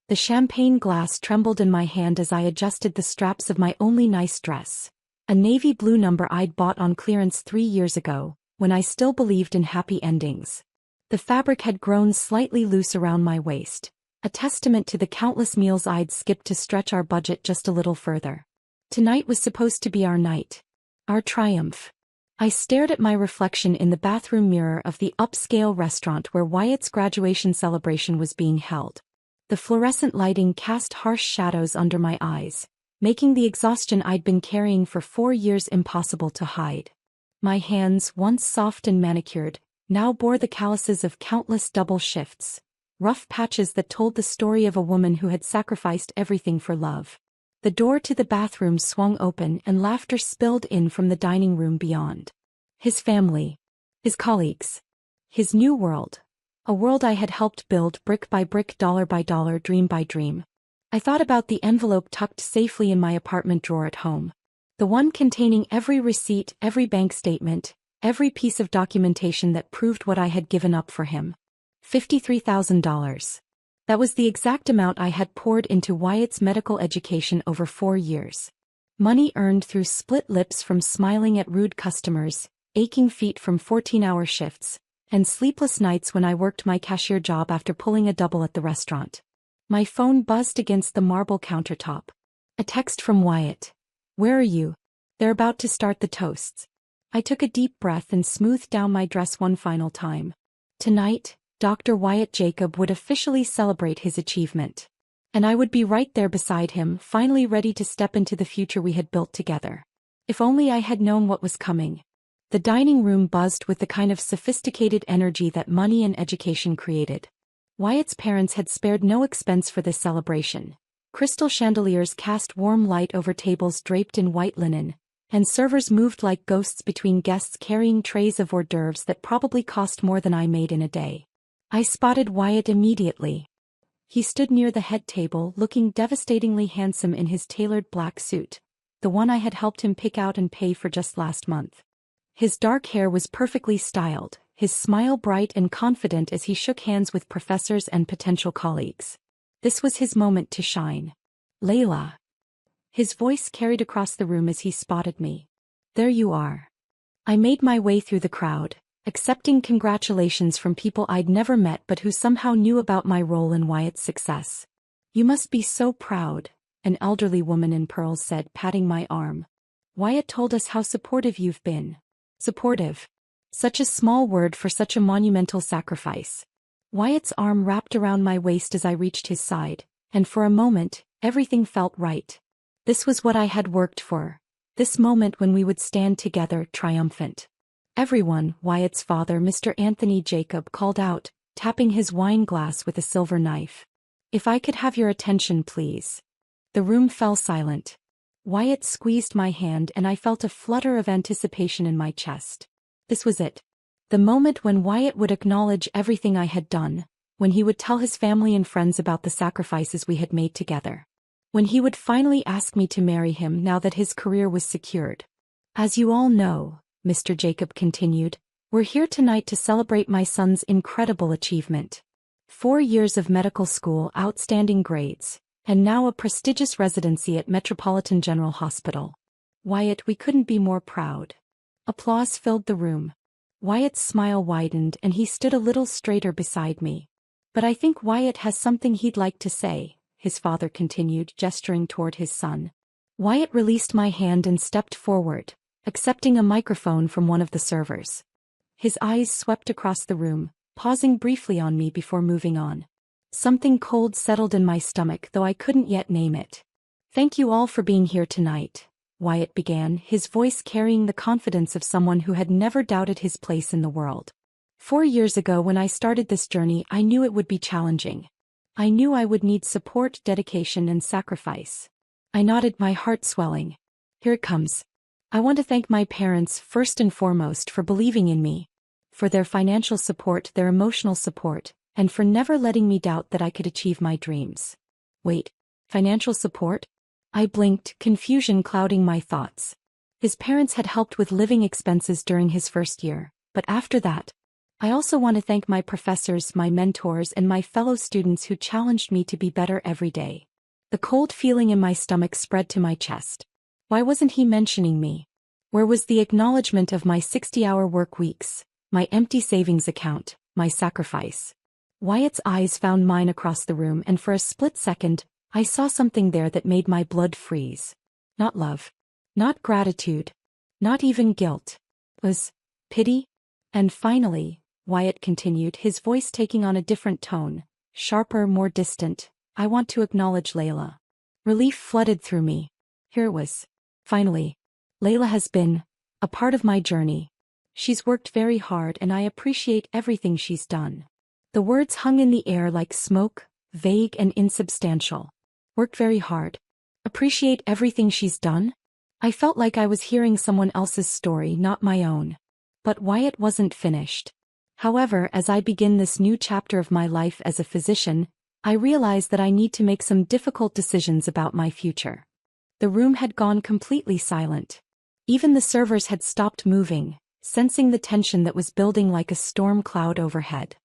The champagne glass trembled in my hand as I adjusted the straps of my only nice dress. A navy blue number I'd bought on clearance 3 years ago, when I still believed in happy endings. The fabric had grown slightly loose around my waist, a testament to the countless meals I'd skipped to stretch our budget just a little further. Tonight was supposed to be our night. Our triumph. I stared at my reflection in the bathroom mirror of the upscale restaurant where Wyatt's graduation celebration was being held. The fluorescent lighting cast harsh shadows under my eyes, making the exhaustion I'd been carrying for 4 years impossible to hide. My hands, once soft and manicured, now bore the calluses of countless double shifts, rough patches that told the story of a woman who had sacrificed everything for love. The door to the bathroom swung open and laughter spilled in from the dining room beyond. His family. His colleagues. His new world. A world I had helped build brick by brick, dollar by dollar, dream by dream. I thought about the envelope tucked safely in my apartment drawer at home. The one containing every receipt, every bank statement, every piece of documentation that proved what I had given up for him. $53,000. That was the exact amount I had poured into Wyatt's medical education over 4 years. Money earned through split lips from smiling at rude customers, aching feet from 14-hour shifts, and sleepless nights when I worked my cashier job after pulling a double at the restaurant. My phone buzzed against the marble countertop. A text from Wyatt. "Where are you? They're about to start the toasts." I took a deep breath and smoothed down my dress one final time. Tonight, Dr. Wyatt Jacob would officially celebrate his achievement. And I would be right there beside him, finally ready to step into the future we had built together. If only I had known what was coming. The dining room buzzed with the kind of sophisticated energy that money and education created. Wyatt's parents had spared no expense for this celebration. Crystal chandeliers cast warm light over tables draped in white linen, and servers moved like ghosts between guests carrying trays of hors d'oeuvres that probably cost more than I made in a day. I spotted Wyatt immediately. He stood near the head table, looking devastatingly handsome in his tailored black suit, the one I had helped him pick out and pay for just last month. His dark hair was perfectly styled, his smile bright and confident as he shook hands with professors and potential colleagues. This was his moment to shine. "Layla." His voice carried across the room as he spotted me. "There you are." I made my way through the crowd, accepting congratulations from people I'd never met but who somehow knew about my role in Wyatt's success. "You must be so proud," an elderly woman in pearls said, patting my arm. "Wyatt told us how supportive you've been." Supportive. Such a small word for such a monumental sacrifice. Wyatt's arm wrapped around my waist as I reached his side, and for a moment, everything felt right. This was what I had worked for. This moment when we would stand together, triumphant. "Everyone," Wyatt's father, Mr. Anthony Jacob, called out, tapping his wine glass with a silver knife. "If I could have your attention, please." The room fell silent. Wyatt squeezed my hand and I felt a flutter of anticipation in my chest. This was it. The moment when Wyatt would acknowledge everything I had done, when he would tell his family and friends about the sacrifices we had made together. When he would finally ask me to marry him now that his career was secured. "As you all know," Mr. Jacob continued, "we're here tonight to celebrate my son's incredible achievement. 4 years of medical school, outstanding grades, and now a prestigious residency at Metropolitan General Hospital. Wyatt, we couldn't be more proud." Applause filled the room. Wyatt's smile widened and he stood a little straighter beside me. "But I think Wyatt has something he'd like to say," his father continued, gesturing toward his son. Wyatt released my hand and stepped forward, accepting a microphone from one of the servers. His eyes swept across the room, pausing briefly on me before moving on. Something cold settled in my stomach, though I couldn't yet name it. "Thank you all for being here tonight," Wyatt began, his voice carrying the confidence of someone who had never doubted his place in the world. 4 years ago when I started this journey, I knew it would be challenging. I knew I would need support, dedication, and sacrifice. I nodded, my heart swelling. "Here it comes. I want to thank my parents first and foremost for believing in me, for their financial support, their emotional support, and for never letting me doubt that I could achieve my dreams." "Wait, financial support?" I blinked, confusion clouding my thoughts. His parents had helped with living expenses during his first year, but after that, I also want to thank my professors, my mentors, and my fellow students who challenged me to be better every day. The cold feeling in my stomach spread to my chest. Why wasn't he mentioning me? Where was the acknowledgement of my 60-hour work weeks, my empty savings account, my sacrifice? Wyatt's eyes found mine across the room, and for a split second, I saw something there that made my blood freeze. Not love. Not gratitude. Not even guilt. It was pity. And finally, Wyatt continued, his voice taking on a different tone, sharper, more distant, I want to acknowledge Layla. Relief flooded through me. Here it was. Finally. Layla has been a part of my journey. She's worked very hard and I appreciate everything she's done. The words hung in the air like smoke, vague and insubstantial. Worked very hard. Appreciate everything she's done? I felt like I was hearing someone else's story, not my own. But Wyatt wasn't finished. However, as I begin this new chapter of my life as a physician, I realize that I need to make some difficult decisions about my future. The room had gone completely silent. Even the servers had stopped moving, sensing the tension that was building like a storm cloud overhead.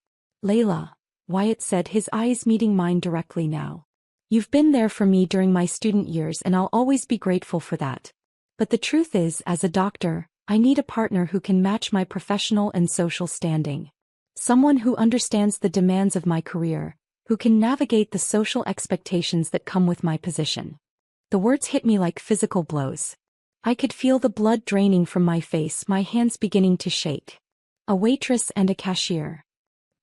Layla, Wyatt said, his eyes meeting mine directly now. You've been there for me during my student years and I'll always be grateful for that. But the truth is, as a doctor, I need a partner who can match my professional and social standing. Someone who understands the demands of my career, who can navigate the social expectations that come with my position. The words hit me like physical blows. I could feel the blood draining from my face, my hands beginning to shake. A waitress and a cashier.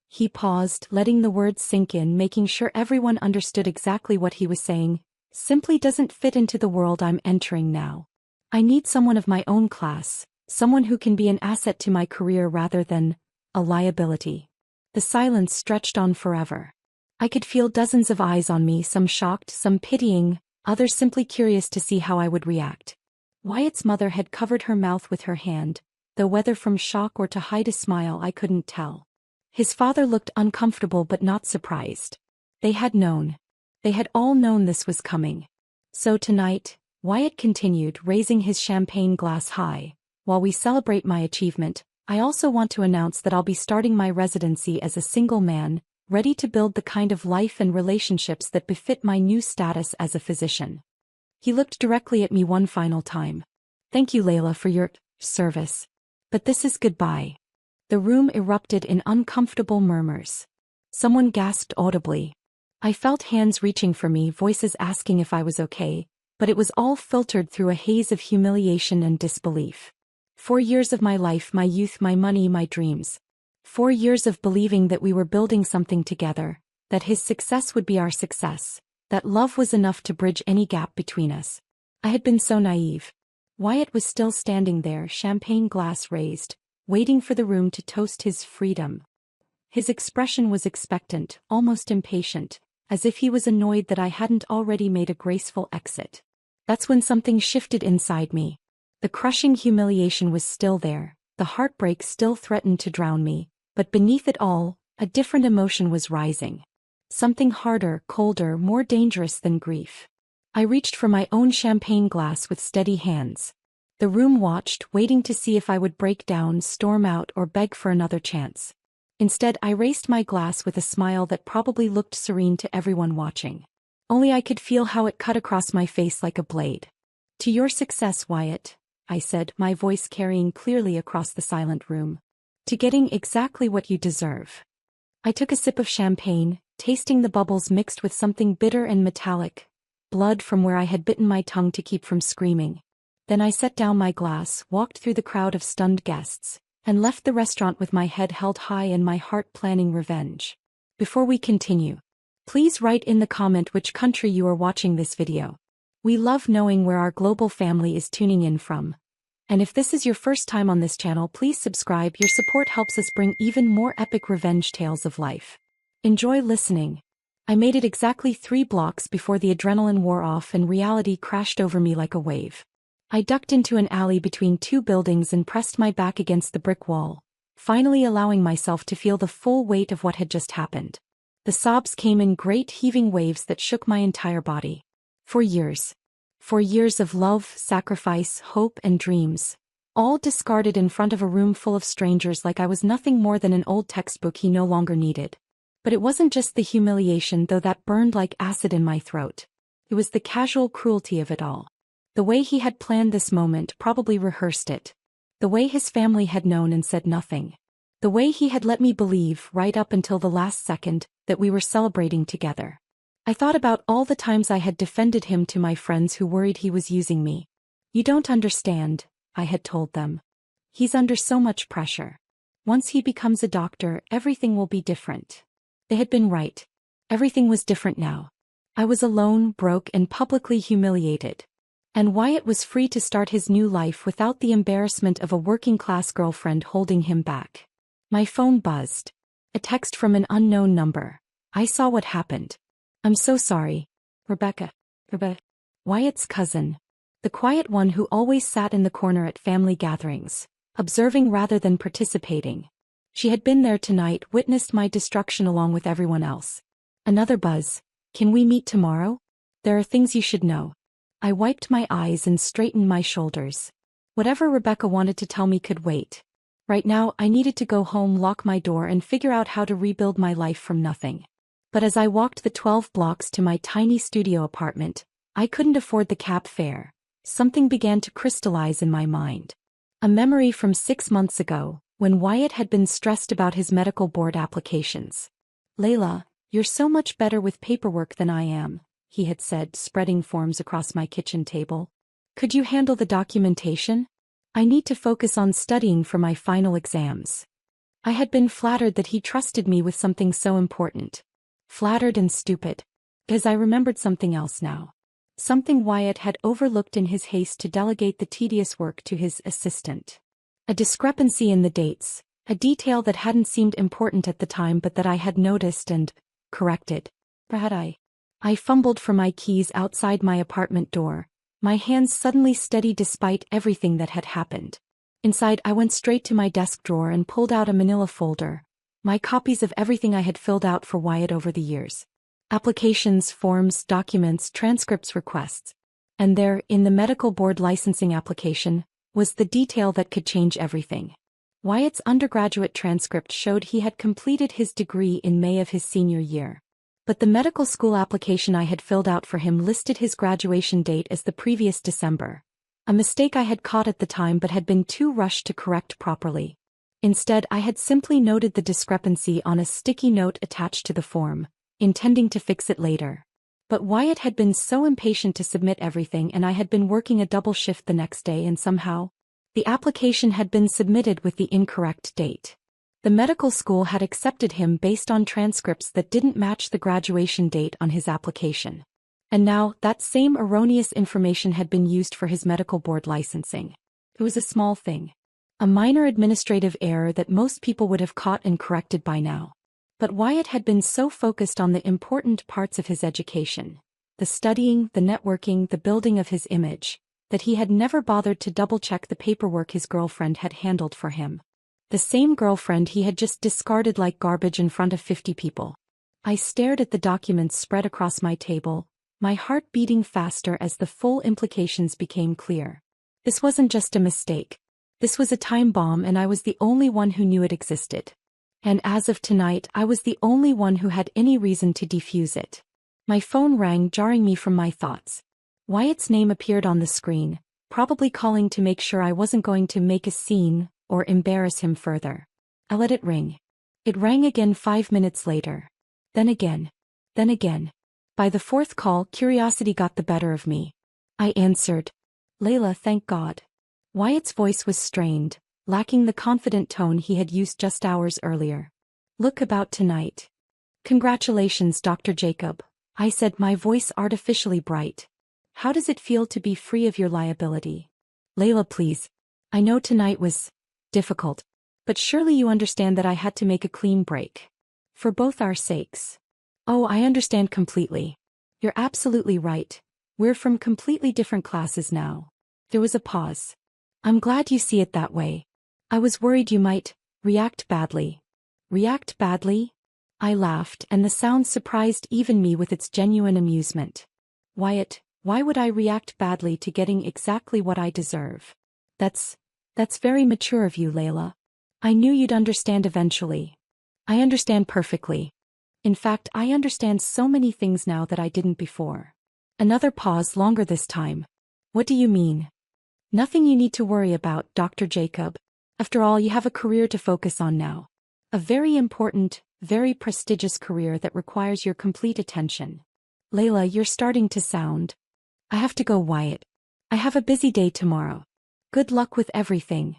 He paused, letting the words sink in, making sure everyone understood exactly what he was saying. Simply doesn't fit into the world I'm entering now. I need someone of my own class, someone who can be an asset to my career rather than a liability. The silence stretched on forever. I could feel dozens of eyes on me, some shocked, some pitying, others simply curious to see how I would react. Wyatt's mother had covered her mouth with her hand, though whether from shock or to hide a smile I couldn't tell. His father looked uncomfortable but not surprised. They had known. They had all known this was coming. So tonight, Wyatt continued, raising his champagne glass high, while we celebrate my achievement, I also want to announce that I'll be starting my residency as a single man, ready to build the kind of life and relationships that befit my new status as a physician. He looked directly at me one final time. Thank you, Layla, for your service. But this is goodbye. The room erupted in uncomfortable murmurs. Someone gasped audibly. I felt hands reaching for me, voices asking if I was okay, but it was all filtered through a haze of humiliation and disbelief. 4 years of my life, my youth, my money, my dreams. 4 years of believing that we were building something together, that his success would be our success, that love was enough to bridge any gap between us. I had been so naive. Wyatt was still standing there, champagne glass raised, waiting for the room to toast his freedom. His expression was expectant, almost impatient, as if he was annoyed that I hadn't already made a graceful exit. That's when something shifted inside me. The crushing humiliation was still there, the heartbreak still threatened to drown me, but beneath it all, a different emotion was rising. Something harder, colder, more dangerous than grief. I reached for my own champagne glass with steady hands. The room watched, waiting to see if I would break down, storm out, or beg for another chance. Instead, I raised my glass with a smile that probably looked serene to everyone watching. Only I could feel how it cut across my face like a blade. To your success, Wyatt, I said, my voice carrying clearly across the silent room. To getting exactly what you deserve. I took a sip of champagne, tasting the bubbles mixed with something bitter and metallic, blood from where I had bitten my tongue to keep from screaming. Then I set down my glass, walked through the crowd of stunned guests, and left the restaurant with my head held high and my heart planning revenge. Before we continue, please write in the comment which country you are watching this video. We love knowing where our global family is tuning in from. And if this is your first time on this channel, please subscribe. Your support helps us bring even more epic revenge tales of life. Enjoy listening. I made it exactly 3 blocks before the adrenaline wore off and reality crashed over me like a wave. I ducked into an alley between 2 buildings and pressed my back against the brick wall, finally allowing myself to feel the full weight of what had just happened. The sobs came in great heaving waves that shook my entire body. 4 years. 4 years of love, sacrifice, hope, and dreams. all discarded in front of a room full of strangers like I was nothing more than an old textbook he no longer needed. But it wasn't just the humiliation though that burned like acid in my throat. It was the casual cruelty of it all. The way he had planned this moment, probably rehearsed it. The way his family had known and said nothing. The way he had let me believe, right up until the last second, that we were celebrating together. I thought about all the times I had defended him to my friends who worried he was using me. "You don't understand," I had told them. "He's under so much pressure. Once he becomes a doctor, everything will be different." They had been right. Everything was different now. I was alone, broke, and publicly humiliated. And Wyatt was free to start his new life without the embarrassment of a working-class girlfriend holding him back. My phone buzzed. A text from an unknown number. I saw what happened. "I'm so sorry. Rebecca." Wyatt's cousin. The quiet one who always sat in the corner at family gatherings, observing rather than participating. She had been there tonight, witnessed my destruction along with everyone else. Another buzz. "Can we meet tomorrow? There are things you should know." I wiped my eyes and straightened my shoulders. Whatever Rebecca wanted to tell me could wait. Right now, I needed to go home, lock my door, and figure out how to rebuild my life from nothing. But as I walked the 12 blocks to my tiny studio apartment, I couldn't afford the cab fare. Something began to crystallize in my mind. A memory from 6 months ago, when Wyatt had been stressed about his medical board applications. "Layla, you're so much better with paperwork than I am," he had said, spreading forms across my kitchen table. "Could you handle the documentation? I need to focus on studying for my final exams." I had been flattered that he trusted me with something so important. Flattered and stupid. Because I remembered something else now. Something Wyatt had overlooked in his haste to delegate the tedious work to his assistant. A discrepancy in the dates, a detail that hadn't seemed important at the time but that I had noticed and corrected. Or had I? I fumbled for my keys outside my apartment door, my hands suddenly steady despite everything that had happened. Inside, I went straight to my desk drawer and pulled out a manila folder, my copies of everything I had filled out for Wyatt over the years. Applications, forms, documents, transcripts, requests. And there, in the medical board licensing application, was the detail that could change everything. Wyatt's undergraduate transcript showed he had completed his degree in May of his senior year. But the medical school application I had filled out for him listed his graduation date as the previous December. A mistake I had caught at the time but had been too rushed to correct properly. Instead, I had simply noted the discrepancy on a sticky note attached to the form, intending to fix it later. But Wyatt had been so impatient to submit everything, and I had been working a double shift the next day, and somehow, the application had been submitted with the incorrect date. The medical school had accepted him based on transcripts that didn't match the graduation date on his application. And now, that same erroneous information had been used for his medical board licensing. It was a small thing. A minor administrative error that most people would have caught and corrected by now. But Wyatt had been so focused on the important parts of his education, the studying, the networking, the building of his image, that he had never bothered to double-check the paperwork his girlfriend had handled for him. The same girlfriend he had just discarded like garbage in front of 50 people. I stared at the documents spread across my table, my heart beating faster as the full implications became clear. This wasn't just a mistake. This was a time bomb, and I was the only one who knew it existed. And as of tonight, I was the only one who had any reason to defuse it. My phone rang, jarring me from my thoughts. Wyatt's name appeared on the screen, probably calling to make sure I wasn't going to make a scene or embarrass him further. I let it ring. It rang again 5 minutes later. Then again. Then again. By the fourth call, curiosity got the better of me. I answered. "Layla, thank God." Wyatt's voice was strained, lacking the confident tone he had used just hours earlier. "Look about tonight." "Congratulations, Dr. Jacob," I said, my voice artificially bright. "How does it feel to be free of your liability?" "Layla, please. I know tonight was difficult. But surely you understand that I had to make a clean break. For both our sakes." "Oh, I understand completely. You're absolutely right. We're from completely different classes now." There was a pause. "I'm glad you see it that way. I was worried you might react badly." "React badly?" I laughed, and the sound surprised even me with its genuine amusement. "Wyatt, why would I react badly to getting exactly what I deserve? That's That's very mature of you, Layla. I knew you'd understand eventually. I understand perfectly. In fact, I understand so many things now that I didn't before. Another pause, longer this time. What do you mean? Nothing you need to worry about, Dr. Jacob. After all, you have a career to focus on now. A very important, very prestigious career that requires your complete attention. Layla, you're starting to sound. I have to go, Wyatt. I have a busy day tomorrow. Good luck with everything.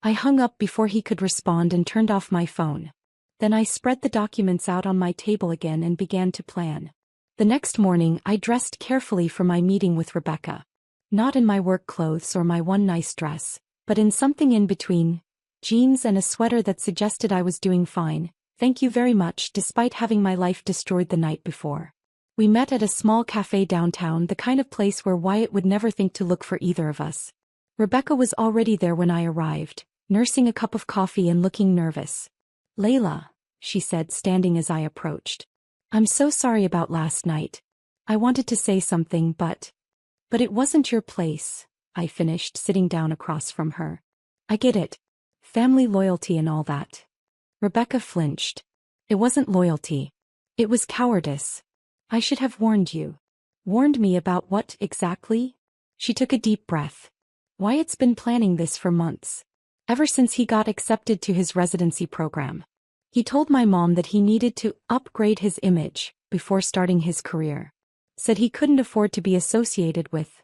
I hung up before he could respond and turned off my phone. Then I spread the documents out on my table again and began to plan. The next morning, I dressed carefully for my meeting with Rebecca. Not in my work clothes or my one nice dress, but in something in between. Jeans and a sweater that suggested I was doing fine, thank you very much, despite having my life destroyed the night before. We met at a small cafe downtown, the kind of place where Wyatt would never think to look for either of us. Rebecca was already there when I arrived, nursing a cup of coffee and looking nervous. Layla, she said, standing as I approached. I'm so sorry about last night. I wanted to say something, but it wasn't your place, I finished, sitting down across from her. I get it. Family loyalty and all that. Rebecca flinched. It wasn't loyalty. It was cowardice. I should have warned you. Warned me about what, exactly? She took a deep breath. Wyatt's been planning this for months. Ever since he got accepted to his residency program. He told my mom that he needed to upgrade his image before starting his career. Said he couldn't afford to be associated with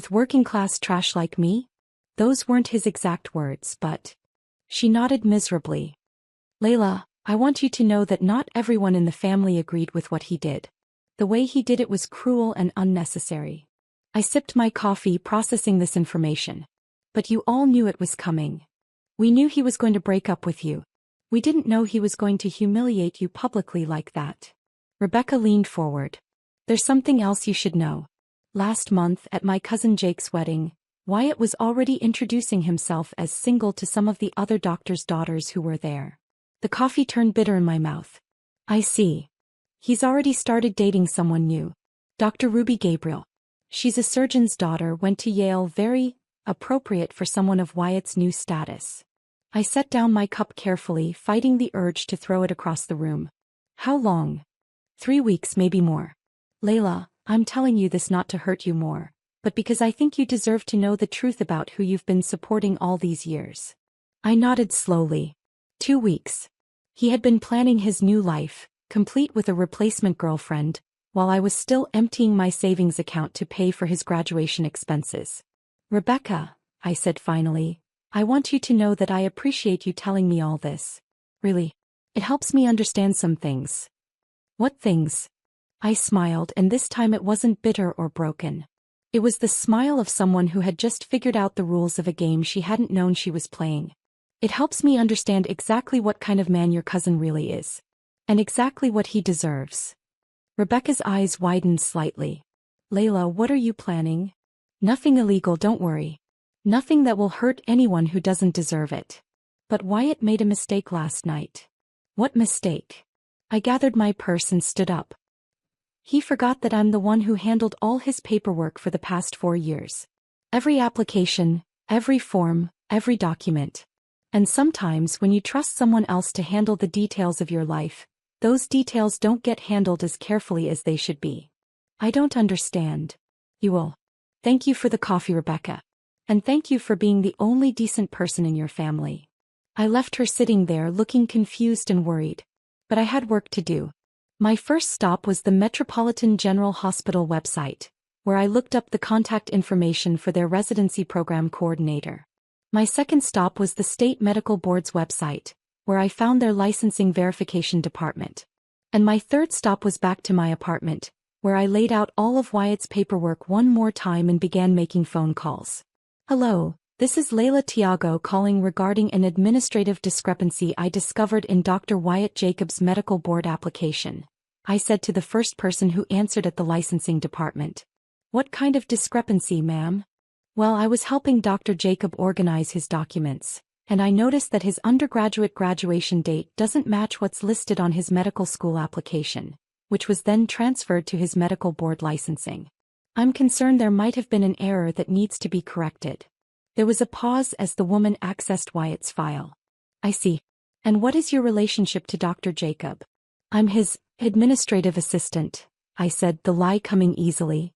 working-class trash like me? Those weren't his exact words, but... She nodded miserably. Layla, I want you to know that not everyone in the family agreed with what he did. The way he did it was cruel and unnecessary. I sipped my coffee, processing this information. But you all knew it was coming. We knew he was going to break up with you. We didn't know he was going to humiliate you publicly like that. Rebecca leaned forward. There's something else you should know. Last month, at my cousin Jake's wedding, Wyatt was already introducing himself as single to some of the other doctors' daughters who were there. The coffee turned bitter in my mouth. I see. He's already started dating someone new. Dr. Ruby Gabriel. She's a surgeon's daughter, went to Yale, very appropriate for someone of Wyatt's new status. I set down my cup carefully, fighting the urge to throw it across the room. How long? 3 weeks, maybe more. Layla, I'm telling you this not to hurt you more, but because I think you deserve to know the truth about who you've been supporting all these years. I nodded slowly. 2 weeks. He had been planning his new life, complete with a replacement girlfriend, while I was still emptying my savings account to pay for his graduation expenses. Rebecca, I said finally, I want you to know that I appreciate you telling me all this. Really. It helps me understand some things. What things? I smiled, and this time it wasn't bitter or broken. It was the smile of someone who had just figured out the rules of a game she hadn't known she was playing. It helps me understand exactly what kind of man your cousin really is. And exactly what he deserves. Rebecca's eyes widened slightly. Layla, what are you planning? Nothing illegal, don't worry. Nothing that will hurt anyone who doesn't deserve it. But Wyatt made a mistake last night. What mistake? I gathered my purse and stood up. He forgot that I'm the one who handled all his paperwork for the past 4 years. Every application, every form, every document. And sometimes when you trust someone else to handle the details of your life, those details don't get handled as carefully as they should be. I don't understand. You will. Thank you for the coffee, Rebecca. And thank you for being the only decent person in your family. I left her sitting there looking confused and worried. But I had work to do. My first stop was the Metropolitan General Hospital website, where I looked up the contact information for their residency program coordinator. My second stop was the State Medical Board's website, where I found their licensing verification department. And my third stop was back to my apartment, where I laid out all of Wyatt's paperwork one more time and began making phone calls. Hello, this is Layla Tiago calling regarding an administrative discrepancy I discovered in Dr. Wyatt Jacobs' medical board application, I said to the first person who answered at the licensing department. What kind of discrepancy, ma'am? Well, I was helping Dr. Jacob organize his documents, and I noticed that his undergraduate graduation date doesn't match what's listed on his medical school application, which was then transferred to his medical board licensing. I'm concerned there might have been an error that needs to be corrected. There was a pause as the woman accessed Wyatt's file. I see. And what is your relationship to Dr. Jacob? I'm his administrative assistant, I said, the lie coming easily.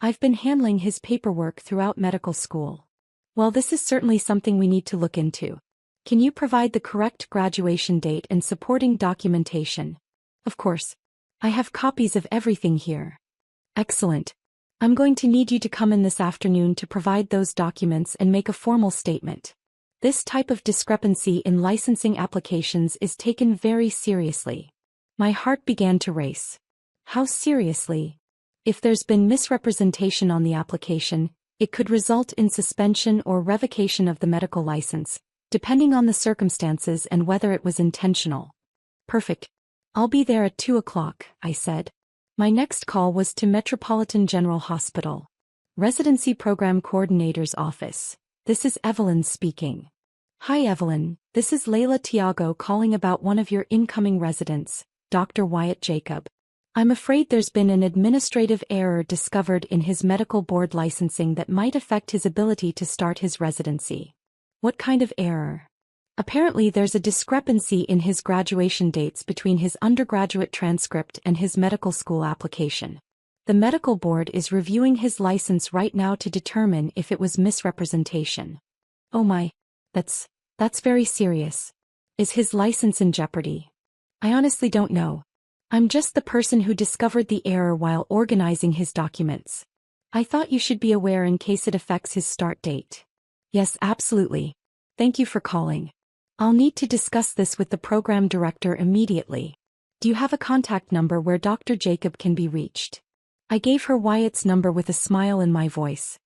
I've been handling his paperwork throughout medical school. Well, this is certainly something we need to look into. Can you provide the correct graduation date and supporting documentation? Of course. I have copies of everything here. Excellent. I'm going to need you to come in this afternoon to provide those documents and make a formal statement. This type of discrepancy in licensing applications is taken very seriously. My heart began to race. How seriously? If there's been misrepresentation on the application, it could result in suspension or revocation of the medical license, depending on the circumstances and whether it was intentional. Perfect. I'll be there at 2 o'clock, I said. My next call was to Metropolitan General Hospital. Residency Program Coordinator's office. This is Evelyn speaking. Hi Evelyn, this is Layla Tiago calling about one of your incoming residents, Dr. Wyatt Jacob. I'm afraid there's been an administrative error discovered in his medical board licensing that might affect his ability to start his residency. What kind of error? Apparently there's a discrepancy in his graduation dates between his undergraduate transcript and his medical school application. The medical board is reviewing his license right now to determine if it was misrepresentation. Oh my, that's very serious. Is his license in jeopardy? I honestly don't know. I'm just the person who discovered the error while organizing his documents. I thought you should be aware in case it affects his start date. Yes, absolutely. Thank you for calling. I'll need to discuss this with the program director immediately. Do you have a contact number where Dr. Jacob can be reached? I gave her Wyatt's number with a smile in my voice.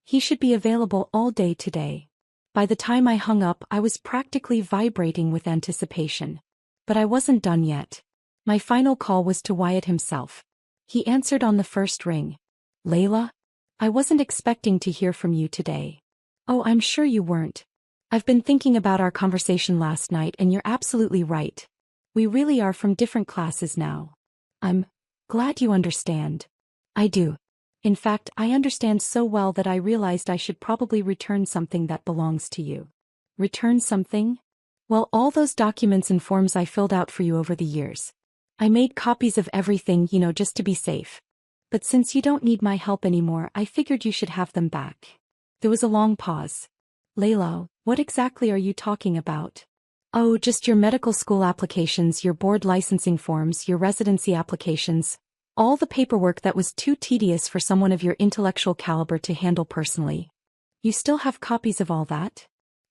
He should be available all day today. By the time I hung up, I was practically vibrating with anticipation. But I wasn't done yet. My final call was to Wyatt himself. He answered on the first ring. Layla? I wasn't expecting to hear from you today. Oh, I'm sure you weren't. I've been thinking about our conversation last night and you're absolutely right. We really are from different classes now. I'm glad you understand. I do. In fact, I understand so well that I realized I should probably return something that belongs to you. Return something? Well, all those documents and forms I filled out for you over the years. I made copies of everything, just to be safe. But since you don't need my help anymore, I figured you should have them back. There was a long pause. Layla, what exactly are you talking about? Oh, just your medical school applications, your board licensing forms, your residency applications. All the paperwork that was too tedious for someone of your intellectual caliber to handle personally. You still have copies of all that?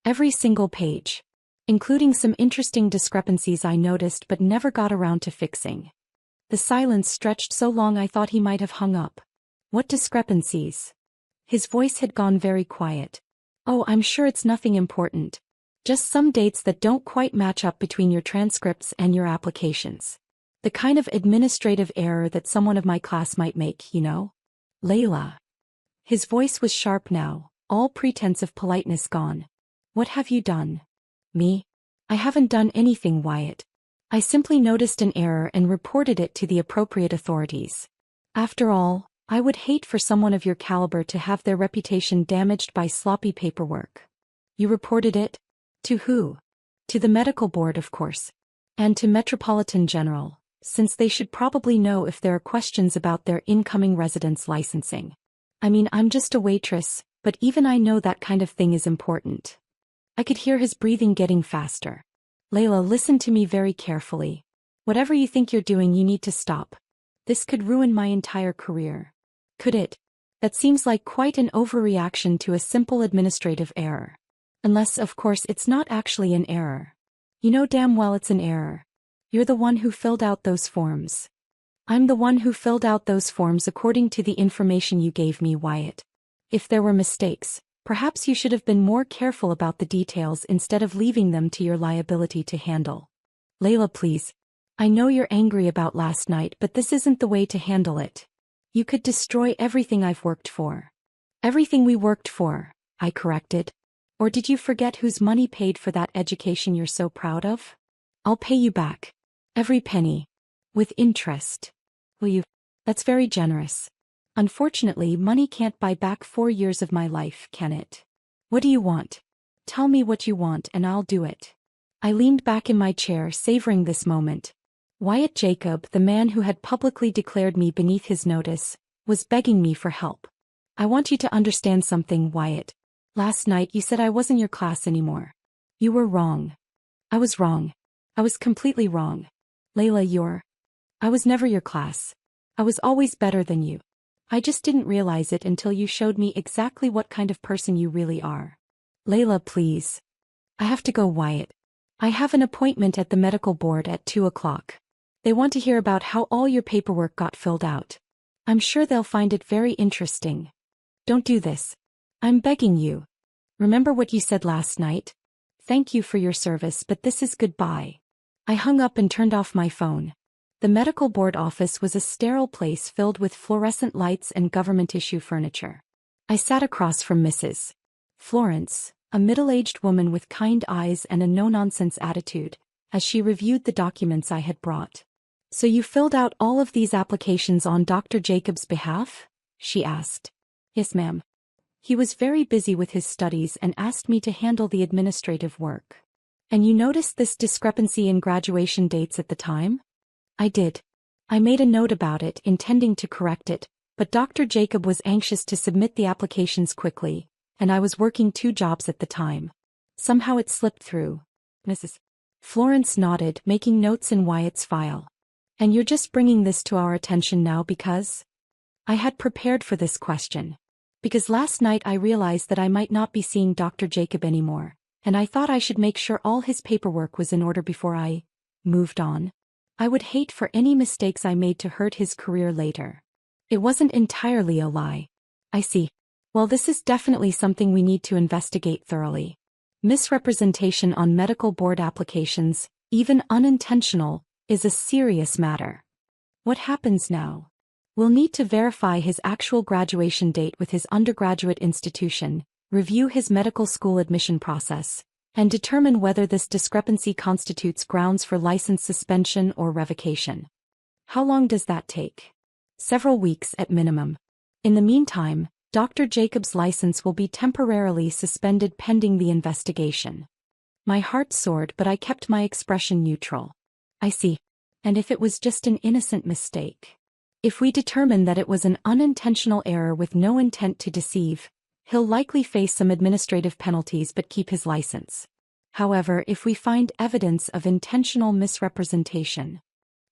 Every single page. Including some interesting discrepancies I noticed but never got around to fixing. The silence stretched so long I thought he might have hung up. What discrepancies? His voice had gone very quiet. Oh, I'm sure it's nothing important. Just some dates that don't quite match up between your transcripts and your applications. The kind of administrative error that someone of my class might make, Layla. His voice was sharp now, all pretense of politeness gone. What have you done? Me? I haven't done anything, Wyatt. I simply noticed an error and reported it to the appropriate authorities. After all, I would hate for someone of your caliber to have their reputation damaged by sloppy paperwork. You reported it? To who? To the medical board, of course. And to Metropolitan General, since they should probably know if there are questions about their incoming residents' licensing. I mean, I'm just a waitress, but even I know that kind of thing is important. I could hear his breathing getting faster. Layla, listen to me very carefully. Whatever you think you're doing, you need to stop. This could ruin my entire career. Could it? That seems like quite an overreaction to a simple administrative error. Unless, of course, it's not actually an error. You know damn well it's an error. You're the one who filled out those forms. I'm the one who filled out those forms according to the information you gave me, Wyatt. If there were mistakes, perhaps you should have been more careful about the details instead of leaving them to your liability to handle. Layla, please. I know you're angry about last night, but this isn't the way to handle it. You could destroy everything I've worked for. Everything we worked for, I corrected. Or did you forget whose money paid for that education you're so proud of? I'll pay you back. Every penny. With interest. Will you? That's very generous. Unfortunately, money can't buy back 4 years of my life, can it? What do you want? Tell me what you want and I'll do it. I leaned back in my chair, savoring this moment. Wyatt Jacob, the man who had publicly declared me beneath his notice, was begging me for help. I want you to understand something, Wyatt. Last night you said I wasn't your class anymore. You were wrong. I was wrong. I was completely wrong. Layla, I was never your class. I was always better than you. I just didn't realize it until you showed me exactly what kind of person you really are. Layla, please. I have to go, Wyatt. I have an appointment at the medical board at 2 o'clock. They want to hear about how all your paperwork got filled out. I'm sure they'll find it very interesting. Don't do this. I'm begging you. Remember what you said last night? Thank you for your service, but this is goodbye. I hung up and turned off my phone. The medical board office was a sterile place filled with fluorescent lights and government-issue furniture. I sat across from Mrs. Florence, a middle-aged woman with kind eyes and a no-nonsense attitude, as she reviewed the documents I had brought. So you filled out all of these applications on Dr. Jacob's behalf? She asked. Yes, ma'am. He was very busy with his studies and asked me to handle the administrative work. And you noticed this discrepancy in graduation dates at the time? I did. I made a note about it, intending to correct it, but Dr. Jacob was anxious to submit the applications quickly, and I was working 2 jobs at the time. Somehow it slipped through. Mrs. Florence nodded, making notes in Wyatt's file. And you're just bringing this to our attention now because? I had prepared for this question. Because last night I realized that I might not be seeing Dr. Jacob anymore, and I thought I should make sure all his paperwork was in order before I moved on. I would hate for any mistakes I made to hurt his career later. It wasn't entirely a lie. I see. Well, this is definitely something we need to investigate thoroughly. Misrepresentation on medical board applications, even unintentional, is a serious matter. What happens now? We'll need to verify his actual graduation date with his undergraduate institution, review his medical school admission process, and determine whether this discrepancy constitutes grounds for license suspension or revocation. How long does that take? Several weeks at minimum. In the meantime, Dr. Jacob's license will be temporarily suspended pending the investigation. My heart soared, but I kept my expression neutral. I see. And if it was just an innocent mistake? If we determine that it was an unintentional error with no intent to deceive, he'll likely face some administrative penalties but keep his license. However, if we find evidence of intentional misrepresentation...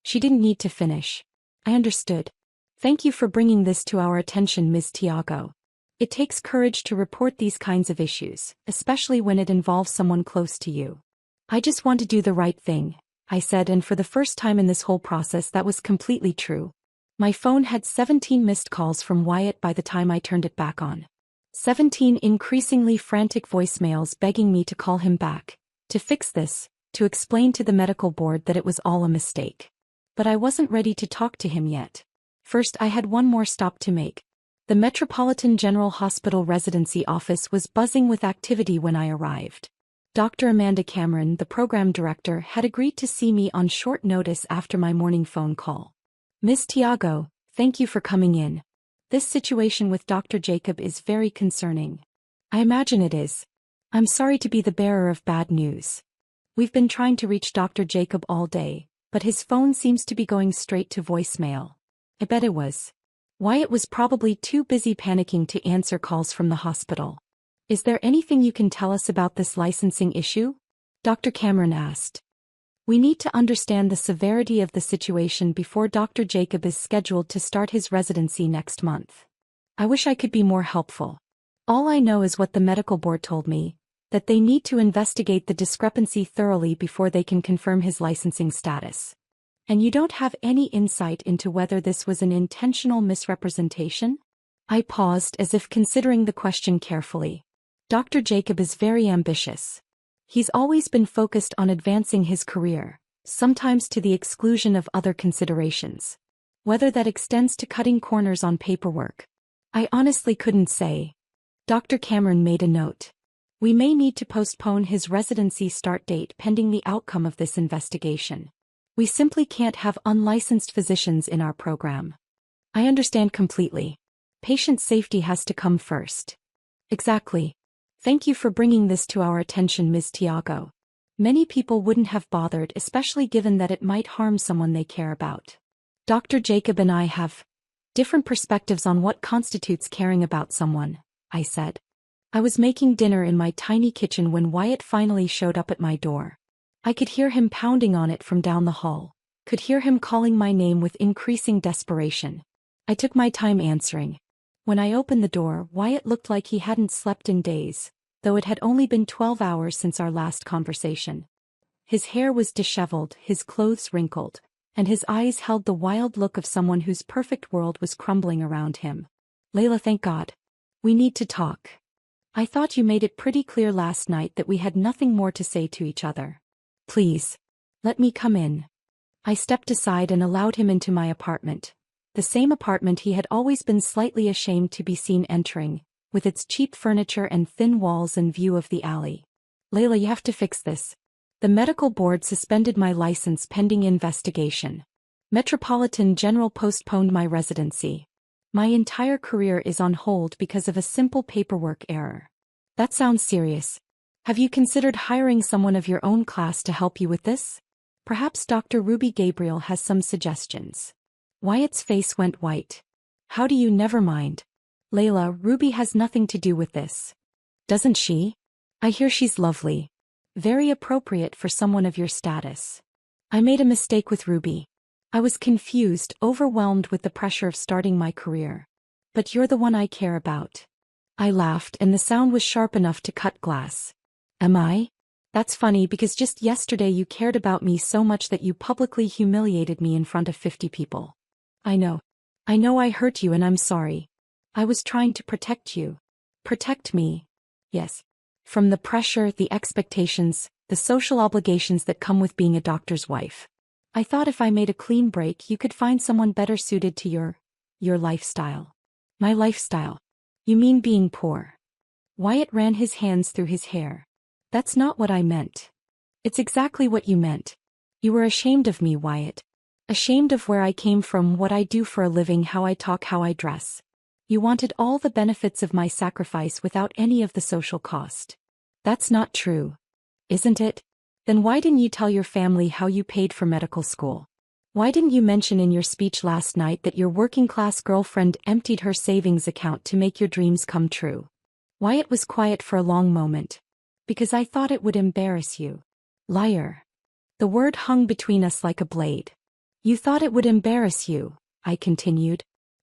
She didn't need to finish. I understood. Thank you for bringing this to our attention, Ms. Tiago. It takes courage to report these kinds of issues, especially when it involves someone close to you. I just want to do the right thing, I said, and for the first time in this whole process that was completely true. My phone had 17 missed calls from Wyatt by the time I turned it back on. 17 increasingly frantic voicemails begging me to call him back, to fix this, to explain to the medical board that it was all a mistake. But I wasn't ready to talk to him yet. First, I had one more stop to make. The Metropolitan General Hospital Residency Office was buzzing with activity when I arrived. Dr. Amanda Cameron, the program director, had agreed to see me on short notice after my morning phone call. Ms. Tiago, thank you for coming in. This situation with Dr. Jacob is very concerning. I imagine it is. I'm sorry to be the bearer of bad news. We've been trying to reach Dr. Jacob all day, but his phone seems to be going straight to voicemail. I bet it was. Wyatt was probably too busy panicking to answer calls from the hospital. Is there anything you can tell us about this licensing issue? Dr. Cameron asked. We need to understand the severity of the situation before Dr. Jacob is scheduled to start his residency next month. I wish I could be more helpful. All I know is what the medical board told me, that they need to investigate the discrepancy thoroughly before they can confirm his licensing status. And you don't have any insight into whether this was an intentional misrepresentation? I paused as if considering the question carefully. Dr. Jacob is very ambitious. He's always been focused on advancing his career, sometimes to the exclusion of other considerations. Whether that extends to cutting corners on paperwork, I honestly couldn't say. Dr. Cameron made a note. We may need to postpone his residency start date pending the outcome of this investigation. We simply can't have unlicensed physicians in our program. I understand completely. Patient safety has to come first. Exactly. Thank you for bringing this to our attention, Ms. Tiago. Many people wouldn't have bothered, especially given that it might harm someone they care about. Dr. Jacob and I have different perspectives on what constitutes caring about someone, I said. I was making dinner in my tiny kitchen when Wyatt finally showed up at my door. I could hear him pounding on it from down the hall, could hear him calling my name with increasing desperation. I took my time answering. When I opened the door, Wyatt looked like he hadn't slept in days, though it had only been 12 hours since our last conversation. His hair was disheveled, his clothes wrinkled, and his eyes held the wild look of someone whose perfect world was crumbling around him. Layla, thank God. We need to talk. I thought you made it pretty clear last night that we had nothing more to say to each other. Please. Let me come in. I stepped aside and allowed him into my apartment. The same apartment he had always been slightly ashamed to be seen entering, with its cheap furniture and thin walls and view of the alley. Layla, you have to fix this. The medical board suspended my license pending investigation. Metropolitan General postponed my residency. My entire career is on hold because of a simple paperwork error. That sounds serious. Have you considered hiring someone of your own class to help you with this? Perhaps Dr. Ruby Gabriel has some suggestions. Wyatt's face went white. How do you never mind? Layla, Ruby has nothing to do with this. Doesn't she? I hear she's lovely. Very appropriate for someone of your status. I made a mistake with Ruby. I was confused, overwhelmed with the pressure of starting my career. But you're the one I care about. I laughed, and the sound was sharp enough to cut glass. Am I? That's funny because just yesterday you cared about me so much that you publicly humiliated me in front of 50 people. I know. I know I hurt you and I'm sorry. I was trying to protect you. Protect me. Yes. From the pressure, the expectations, the social obligations that come with being a doctor's wife. I thought if I made a clean break you could find someone better suited to your lifestyle. My lifestyle. You mean being poor? Wyatt ran his hands through his hair. That's not what I meant. It's exactly what you meant. You were ashamed of me, Wyatt. Ashamed of where I came from, what I do for a living, how I talk, how I dress. You wanted all the benefits of my sacrifice without any of the social cost. That's not true. Isn't it? Then why didn't you tell your family how you paid for medical school? Why didn't you mention in your speech last night that your working-class girlfriend emptied her savings account to make your dreams come true? Wyatt was quiet for a long moment. Because I thought it would embarrass you. Liar. The word hung between us like a blade. You thought it would embarrass you, I continued.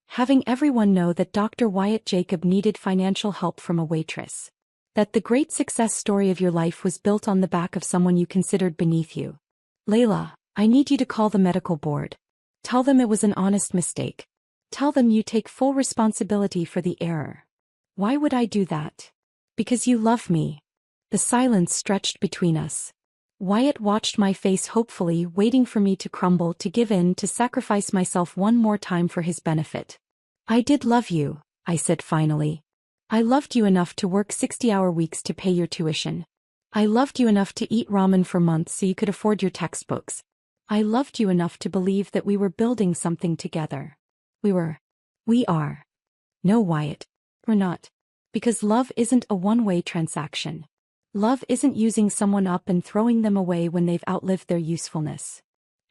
Having everyone know that Dr. Wyatt Jacob needed financial help from a waitress. That the great success story of your life was built on the back of someone you considered beneath you. Layla, I need you to call the medical board. Tell them it was an honest mistake. Tell them you take full responsibility for the error. Why would I do that? Because you love me. The silence stretched between us. Wyatt watched my face hopefully, waiting for me to crumble, to give in, to sacrifice myself one more time for his benefit. I did love you, I said finally. I loved you enough to work 60-hour weeks to pay your tuition. I loved you enough to eat ramen for months so you could afford your textbooks. I loved you enough to believe that we were building something together. We are. No, Wyatt. We're not. Because love isn't a one-way transaction. Love isn't using someone up and throwing them away when they've outlived their usefulness.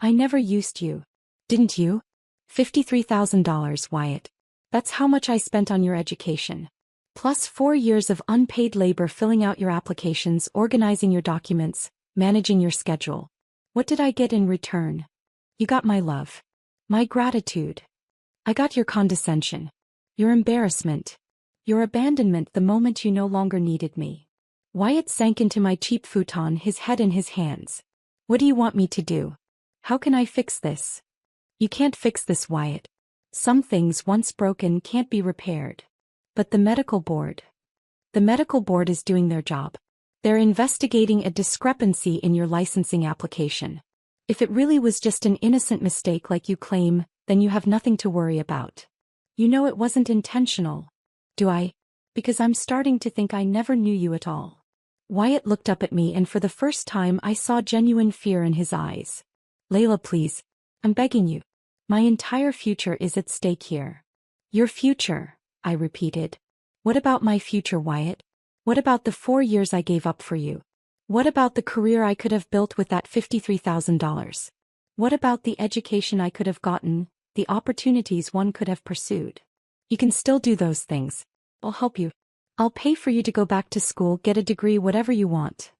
I never used you. Didn't you? $53,000, Wyatt. That's how much I spent on your education. Plus 4 years of unpaid labor filling out your applications, organizing your documents, managing your schedule. What did I get in return? You got my love. My gratitude. I got your condescension. Your embarrassment. Your abandonment the moment you no longer needed me. Wyatt sank into my cheap futon, his head in his hands. What do you want me to do? How can I fix this? You can't fix this, Wyatt. Some things once broken can't be repaired. But the medical board is doing their job. They're investigating a discrepancy in your licensing application. If it really was just an innocent mistake like you claim, then you have nothing to worry about. You know it wasn't intentional. Do I? Because I'm starting to think I never knew you at all. Wyatt looked up at me and for the first time I saw genuine fear in his eyes. Layla, please. I'm begging you. My entire future is at stake here. Your future, I repeated. What about my future, Wyatt? What about the 4 years I gave up for you? What about the career I could have built with that $53,000? What about the education I could have gotten, the opportunities one could have pursued? You can still do those things. I'll help you. I'll pay for you to go back to school, get a degree, whatever you want.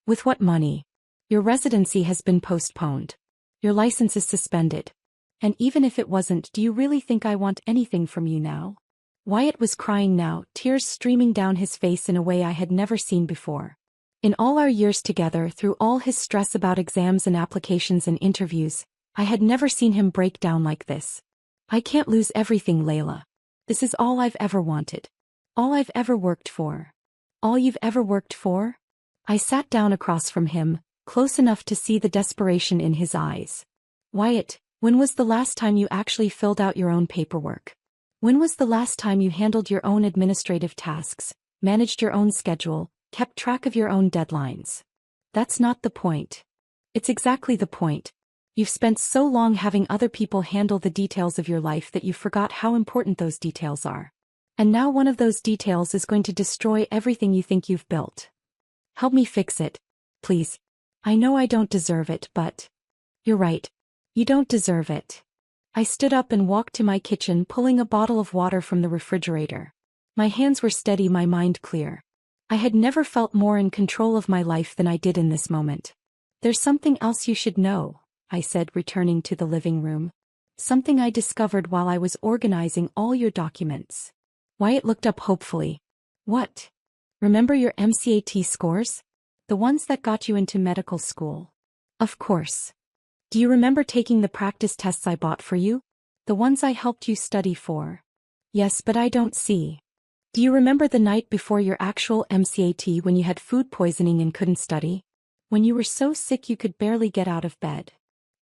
With what money? Your residency has been postponed. Your license is suspended. And even if it wasn't, do you really think I want anything from you now? Wyatt was crying now, tears streaming down his face in a way I had never seen before. In all our years together, through all his stress about exams and applications and interviews, I had never seen him break down like this. I can't lose everything, Layla. This is all I've ever wanted. All I've ever worked for. All you've ever worked for? I sat down across from him, close enough to see the desperation in his eyes. Wyatt, when was the last time you actually filled out your own paperwork? When was the last time you handled your own administrative tasks, managed your own schedule, kept track of your own deadlines? That's not the point. It's exactly the point. You've spent so long having other people handle the details of your life that you forgot how important those details are. And now one of those details is going to destroy everything you think you've built. Help me fix it, please. I know I don't deserve it, but... You're right. You don't deserve it. I stood up and walked to my kitchen, pulling a bottle of water from the refrigerator. My hands were steady, my mind clear. I had never felt more in control of my life than I did in this moment. There's something else you should know, I said, returning to the living room. Something I discovered while I was organizing all your documents. Wyatt looked up hopefully. What? Remember your MCAT scores? The ones that got you into medical school. Of course. Do you remember taking the practice tests I bought for you? The ones I helped you study for? Yes, but I don't see. Do you remember the night before your actual MCAT when you had food poisoning and couldn't study? When you were so sick you could barely get out of bed?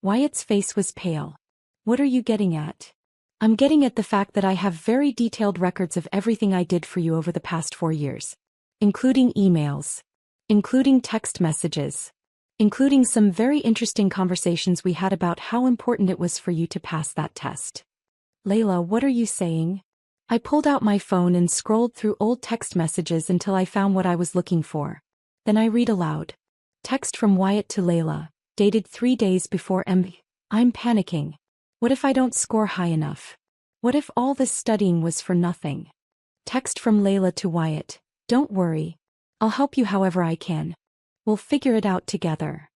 Wyatt's face was pale. What are you getting at? I'm getting at the fact that I have very detailed records of everything I did for you over the past 4 years. Including emails. Including text messages. Including some very interesting conversations we had about how important it was for you to pass that test. Layla, what are you saying? I pulled out my phone and scrolled through old text messages until I found what I was looking for. Then I read aloud. Text from Wyatt to Layla, dated 3 days before I'm panicking. What if I don't score high enough? What if all this studying was for nothing? Text from Layla to Wyatt. Don't worry. I'll help you however I can. We'll figure it out together.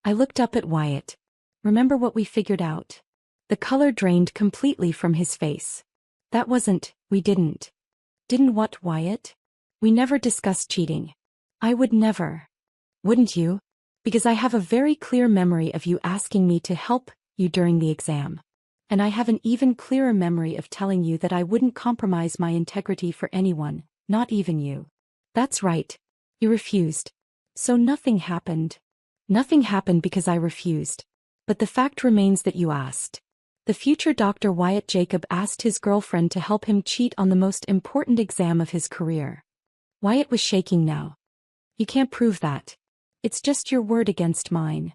I looked up at Wyatt. Remember what we figured out? The color drained completely from his face. That wasn't, we didn't. Didn't what, Wyatt? We never discussed cheating. I would never. Wouldn't you? Because I have a very clear memory of you asking me to help you during the exam. And I have an even clearer memory of telling you that I wouldn't compromise my integrity for anyone, not even you. That's right. You refused. So nothing happened. Nothing happened because I refused. But the fact remains that you asked. The future Dr. Wyatt Jacob asked his girlfriend to help him cheat on the most important exam of his career. Wyatt was shaking now. You can't prove that. It's just your word against mine.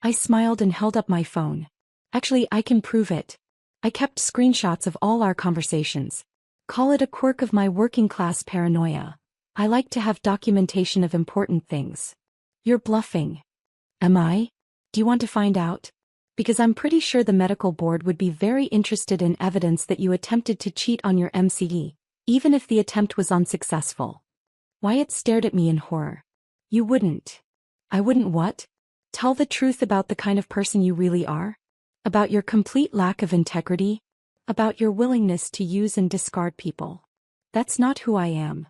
I smiled and held up my phone. Actually, I can prove it. I kept screenshots of all our conversations. Call it a quirk of my working-class paranoia. I like to have documentation of important things. You're bluffing. Am I? Do you want to find out? Because I'm pretty sure the medical board would be very interested in evidence that you attempted to cheat on your MCE, even if the attempt was unsuccessful. Wyatt stared at me in horror. You wouldn't. I wouldn't what? Tell the truth about the kind of person you really are? About your complete lack of integrity? About your willingness to use and discard people? That's not who I am.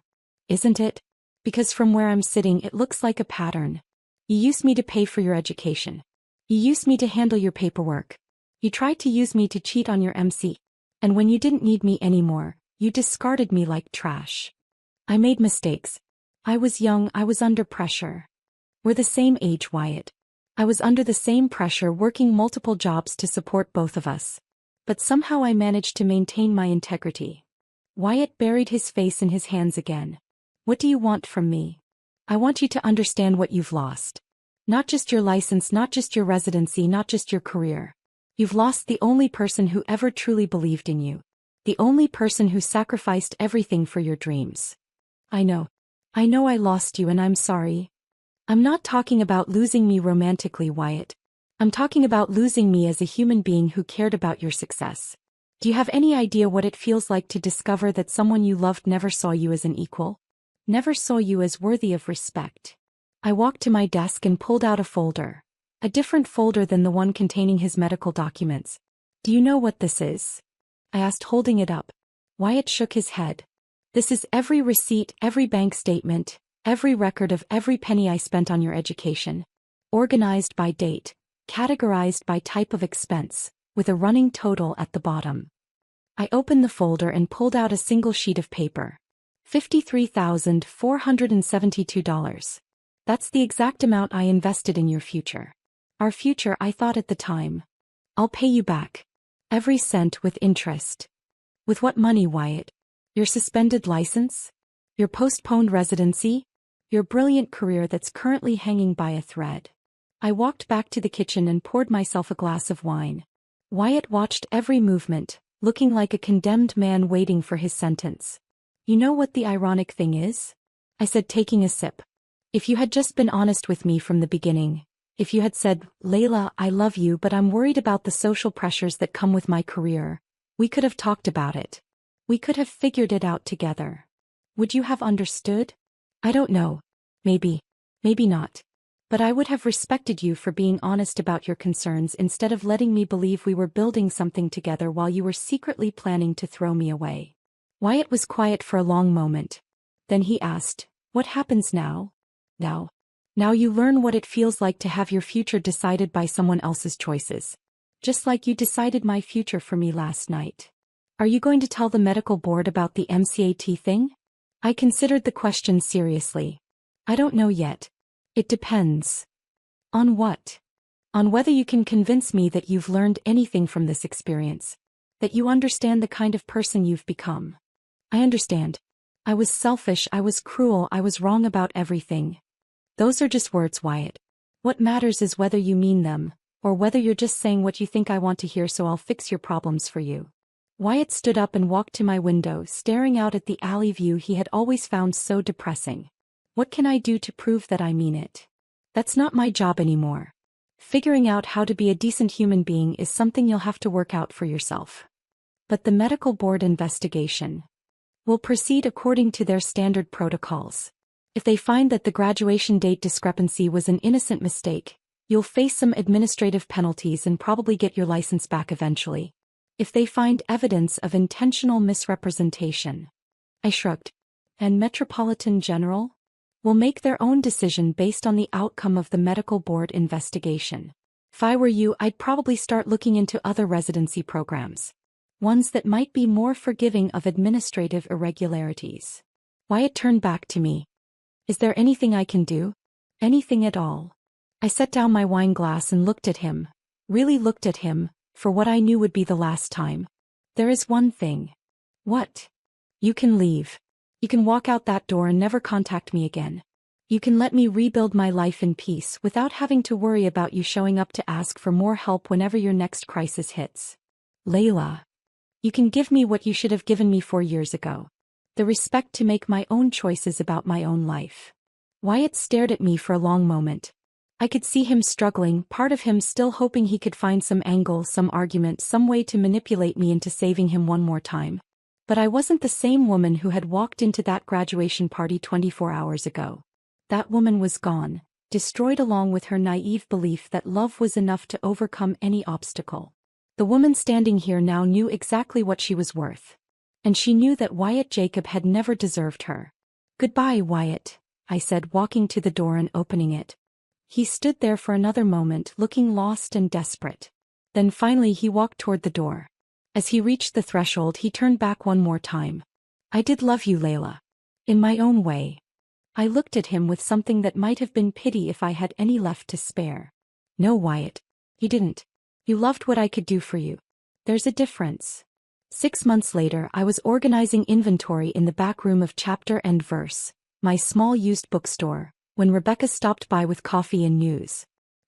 Isn't it? Because from where I'm sitting it looks like a pattern. You used me to pay for your education. You used me to handle your paperwork. You tried to use me to cheat on your MC. And when you didn't need me anymore, you discarded me like trash. I made mistakes. I was young, I was under pressure. We're the same age, Wyatt. I was under the same pressure working multiple jobs to support both of us. But somehow I managed to maintain my integrity. Wyatt buried his face in his hands again. What do you want from me? I want you to understand what you've lost. Not just your license, not just your residency, not just your career. You've lost the only person who ever truly believed in you. The only person who sacrificed everything for your dreams. I know. I know I lost you and I'm sorry. I'm not talking about losing me romantically, Wyatt. I'm talking about losing me as a human being who cared about your success. Do you have any idea what it feels like to discover that someone you loved never saw you as an equal? Never saw you as worthy of respect? I walked to my desk and pulled out a folder. A different folder than the one containing his medical documents. Do you know what this is? I asked, holding it up. Wyatt shook his head. This is every receipt, every bank statement, every record of every penny I spent on your education. Organized by date, categorized by type of expense, with a running total at the bottom. I opened the folder and pulled out a single sheet of paper. $53,472. That's the exact amount I invested in your future. Our future, I thought at the time. I'll pay you back. Every cent with interest. With what money, Wyatt? Your suspended license? Your postponed residency? Your brilliant career that's currently hanging by a thread. I walked back to the kitchen and poured myself a glass of wine. Wyatt watched every movement, looking like a condemned man waiting for his sentence. You know what the ironic thing is? I said, taking a sip. If you had just been honest with me from the beginning, if you had said, Layla, I love you but I'm worried about the social pressures that come with my career, we could have talked about it. We could have figured it out together. Would you have understood? I don't know. Maybe. Maybe not. But I would have respected you for being honest about your concerns instead of letting me believe we were building something together while you were secretly planning to throw me away. Wyatt was quiet for a long moment. Then he asked, what happens now? Now you learn what it feels like to have your future decided by someone else's choices. Just like you decided my future for me last night. Are you going to tell the medical board about the MCAT thing? I considered the question seriously. I don't know yet. It depends. On what? On whether you can convince me that you've learned anything from this experience. That you understand the kind of person you've become. I understand. I was selfish, I was cruel, I was wrong about everything. Those are just words, Wyatt. What matters is whether you mean them, or whether you're just saying what you think I want to hear so I'll fix your problems for you. Wyatt stood up and walked to my window, staring out at the alley view he had always found so depressing. What can I do to prove that I mean it? That's not my job anymore. Figuring out how to be a decent human being is something you'll have to work out for yourself. But the medical board investigation will proceed according to their standard protocols. If they find that the graduation date discrepancy was an innocent mistake, you'll face some administrative penalties and probably get your license back eventually. If they find evidence of intentional misrepresentation, I shrugged, and Metropolitan General will make their own decision based on the outcome of the medical board investigation. If I were you, I'd probably start looking into other residency programs. Ones that might be more forgiving of administrative irregularities. Wyatt turned back to me. Is there anything I can do? Anything at all? I set down my wine glass and looked at him. Really looked at him, for what I knew would be the last time. There is one thing. What? You can leave. You can walk out that door and never contact me again. You can let me rebuild my life in peace without having to worry about you showing up to ask for more help whenever your next crisis hits. Layla. You can give me what you should have given me 4 years ago. The respect to make my own choices about my own life. Wyatt stared at me for a long moment. I could see him struggling, part of him still hoping he could find some angle, some argument, some way to manipulate me into saving him one more time. But I wasn't the same woman who had walked into that graduation party 24 hours ago. That woman was gone, destroyed along with her naive belief that love was enough to overcome any obstacle. The woman standing here now knew exactly what she was worth. And she knew that Wyatt Jacob had never deserved her. Goodbye, Wyatt, I said, walking to the door and opening it. He stood there for another moment, looking lost and desperate. Then finally he walked toward the door. As he reached the threshold, he turned back one more time. I did love you, Layla. In my own way. I looked at him with something that might have been pity if I had any left to spare. No, Wyatt. You didn't. You loved what I could do for you. There's a difference. 6 months later, I was organizing inventory in the back room of Chapter and Verse, my small used bookstore, when Rebecca stopped by with coffee and news.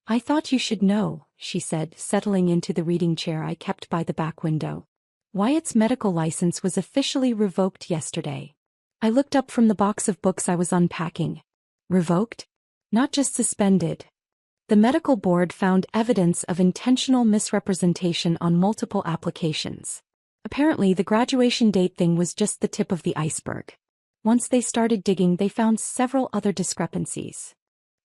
I thought you should know, she said, settling into the reading chair I kept by the back window. Wyatt's medical license was officially revoked yesterday. I looked up from the box of books I was unpacking. Revoked? Not just suspended. The medical board found evidence of intentional misrepresentation on multiple applications. Apparently, the graduation date thing was just the tip of the iceberg. Once they started digging, they found several other discrepancies.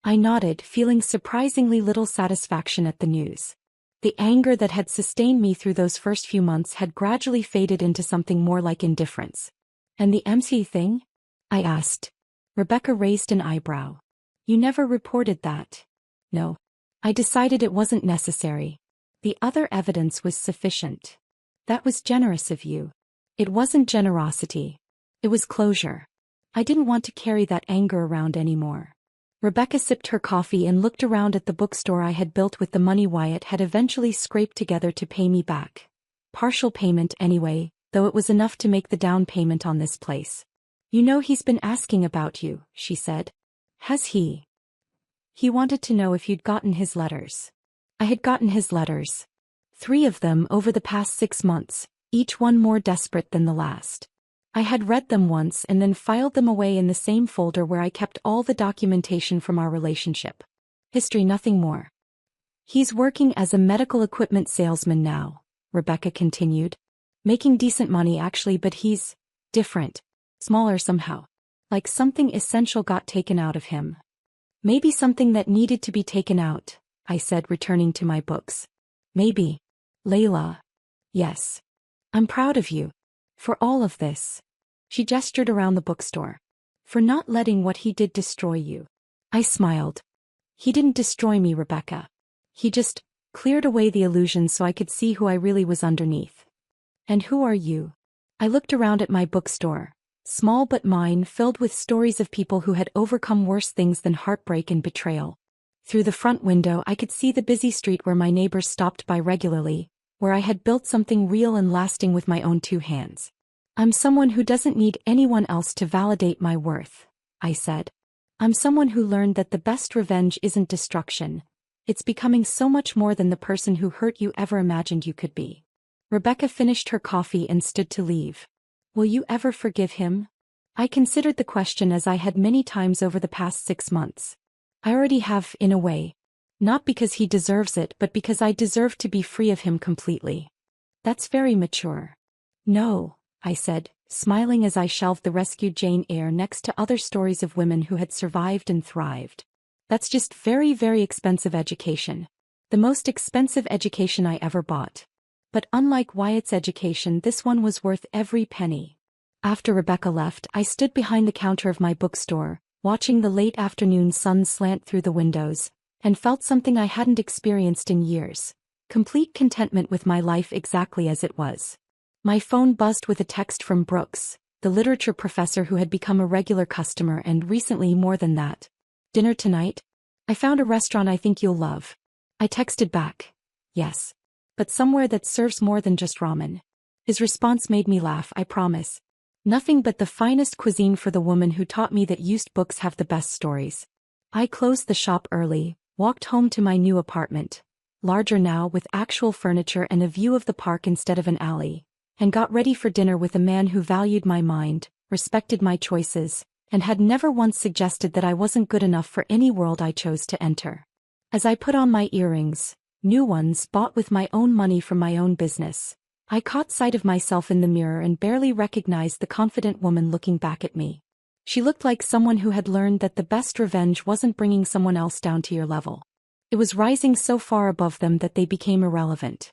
I nodded, feeling surprisingly little satisfaction at the news. The anger that had sustained me through those first few months had gradually faded into something more like indifference. And the MC thing? I asked. Rebecca raised an eyebrow. You never reported that. No. I decided it wasn't necessary. The other evidence was sufficient. That was generous of you. It wasn't generosity. It was closure. I didn't want to carry that anger around anymore. Rebecca sipped her coffee and looked around at the bookstore I had built with the money Wyatt had eventually scraped together to pay me back. Partial payment anyway, though it was enough to make the down payment on this place. You know he's been asking about you, she said. Has he? He wanted to know if you'd gotten his letters. I had gotten his letters. 3 of them over the past 6 months, each one more desperate than the last. I had read them once and then filed them away in the same folder where I kept all the documentation from our relationship. History, nothing more. He's working as a medical equipment salesman now, Rebecca continued. Making decent money actually, but he's different. Smaller somehow. Like something essential got taken out of him. Maybe something that needed to be taken out, I said, returning to my books. Maybe. Layla. Yes. I'm proud of you. For all of this. She gestured around the bookstore. For not letting what he did destroy you. I smiled. He didn't destroy me, Rebecca. He just cleared away the illusions so I could see who I really was underneath. And who are you? I looked around at my bookstore, small but mine, filled with stories of people who had overcome worse things than heartbreak and betrayal. Through the front window I could see the busy street where my neighbors stopped by regularly, where I had built something real and lasting with my own 2 hands. I'm someone who doesn't need anyone else to validate my worth, I said. I'm someone who learned that the best revenge isn't destruction. It's becoming so much more than the person who hurt you ever imagined you could be. Rebecca finished her coffee and stood to leave. Will you ever forgive him? I considered the question as I had many times over the past 6 months. I already have, in a way. Not because he deserves it, but because I deserve to be free of him completely. That's very mature. No, I said, smiling as I shelved the rescued Jane Eyre next to other stories of women who had survived and thrived. That's just very, very expensive education. The most expensive education I ever bought. But unlike Wyatt's education, this one was worth every penny. After Rebecca left, I stood behind the counter of my bookstore, watching the late afternoon sun slant through the windows, and felt something I hadn't experienced in years. Complete contentment with my life exactly as it was. My phone buzzed with a text from Brooks, the literature professor who had become a regular customer and recently more than that. Dinner tonight? I found a restaurant I think you'll love. I texted back. Yes. But somewhere that serves more than just ramen. His response made me laugh, I promise. Nothing but the finest cuisine for the woman who taught me that used books have the best stories. I closed the shop early, walked home to my new apartment, larger now with actual furniture and a view of the park instead of an alley, and got ready for dinner with a man who valued my mind, respected my choices, and had never once suggested that I wasn't good enough for any world I chose to enter. As I put on my earrings, new ones bought with my own money from my own business, I caught sight of myself in the mirror and barely recognized the confident woman looking back at me. She looked like someone who had learned that the best revenge wasn't bringing someone else down to your level. It was rising so far above them that they became irrelevant.